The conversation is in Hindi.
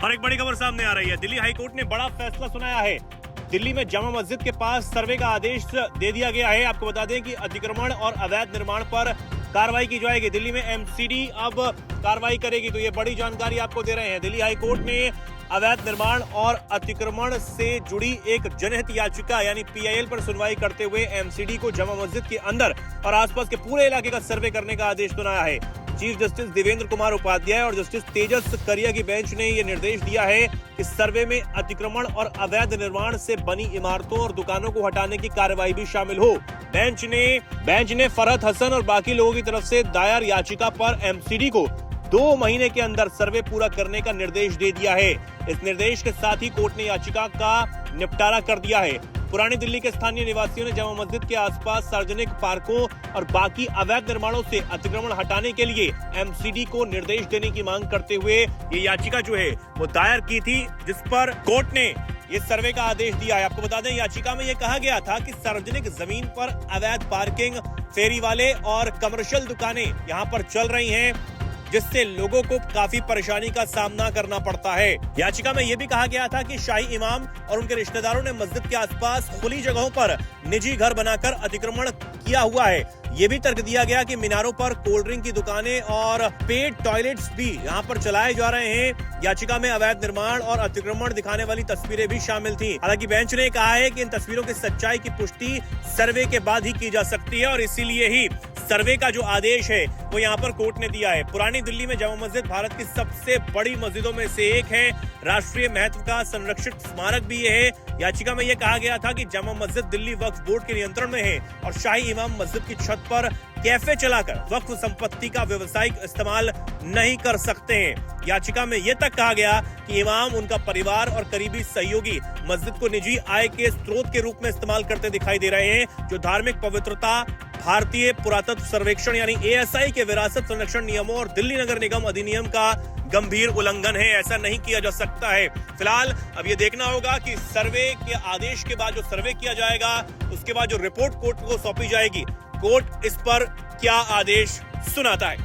और एक बड़ी खबर सामने आ रही है। दिल्ली हाई कोर्ट ने बड़ा फैसला सुनाया है। दिल्ली में जामा मस्जिद के पास सर्वे का आदेश दे दिया गया है। आपको बता दें कि अतिक्रमण और अवैध निर्माण पर कार्रवाई की जाएगी। दिल्ली में एमसीडी अब कार्रवाई करेगी। तो ये बड़ी जानकारी आपको दे रहे हैं। दिल्ली हाई कोर्ट ने अवैध निर्माण और अतिक्रमण से जुड़ी एक जनहित याचिका यानी पीआईएल पर सुनवाई करते हुए एमसीडी को जामा मस्जिद के अंदर और आसपास के पूरे इलाके का सर्वे करने का आदेश सुनाया है। चीफ जस्टिस देवेंद्र कुमार उपाध्याय और जस्टिस तेजस करिया की बेंच ने यह निर्देश दिया है कि सर्वे में अतिक्रमण और अवैध निर्माण से बनी इमारतों और दुकानों को हटाने की कार्रवाई भी शामिल हो। बेंच ने फरहत हसन और बाकी लोगों की तरफ से दायर याचिका पर एमसीडी को 2 महीने के अंदर सर्वे पूरा करने का निर्देश दे दिया है। इस निर्देश के साथ ही कोर्ट ने याचिका का निपटारा कर दिया है। पुरानी दिल्ली के स्थानीय निवासियों ने जामा मस्जिद के आसपास सार्वजनिक पार्कों और बाकी अवैध निर्माणों से अतिक्रमण हटाने के लिए एमसीडी को निर्देश देने की मांग करते हुए ये याचिका जो है वो दायर की थी, जिस पर कोर्ट ने ये सर्वे का आदेश दिया है। आपको बता दें, याचिका में ये कहा गया था कि सार्वजनिक जमीन पर अवैध पार्किंग, फेरी वाले और कमर्शियल दुकानें यहाँ पर चल रही हैं, जिससे लोगों को काफी परेशानी का सामना करना पड़ता है। याचिका में यह भी कहा गया था कि शाही इमाम और उनके रिश्तेदारों ने मस्जिद के आसपास खुली जगहों पर निजी घर बनाकर अतिक्रमण किया हुआ है। ये भी तर्क दिया गया कि मीनारों पर कोल्ड ड्रिंक की दुकानें और पेड टॉयलेट्स भी यहाँ पर चलाए जा रहे हैं। याचिका में अवैध निर्माण और अतिक्रमण दिखाने वाली तस्वीरें भी शामिल थी। हालांकि बेंच ने कहा है कि इन तस्वीरों की सच्चाई की पुष्टि सर्वे के बाद ही की जा सकती है और इसीलिए ही सर्वे का जो आदेश है वो यहाँ पर कोर्ट ने दिया है। पुरानी दिल्ली में जामा मस्जिद भारत की सबसे बड़ी मस्जिदों में से एक है। राष्ट्रीय महत्व का संरक्षित स्मारक भी ये है। याचिका में यह कहा गया था कि जामा मस्जिद दिल्ली वक्फ बोर्ड के नियंत्रण में है और शाही इमाम मस्जिद की छत पर कैफे चलाकर वक्फ संपत्ति का व्यवसायिक इस्तेमाल नहीं कर सकते हैं। याचिका में यह तक कहा गया कि इमाम, उनका परिवार और करीबी सहयोगी मस्जिद को निजी आय के स्रोत के रूप में इस्तेमाल करते दिखाई दे रहे हैं, जो धार्मिक पवित्रता, भारतीय पुरातत्व सर्वेक्षण यानी एएसआई के विरासत संरक्षण नियमों और दिल्ली नगर निगम अधिनियम का गंभीर उल्लंघन है। ऐसा नहीं किया जा सकता है। फिलहाल अब ये देखना होगा कि सर्वे के आदेश के बाद जो सर्वे किया जाएगा, उसके बाद जो रिपोर्ट कोर्ट को सौंपी जाएगी, कोर्ट इस पर क्या आदेश सुनाता है।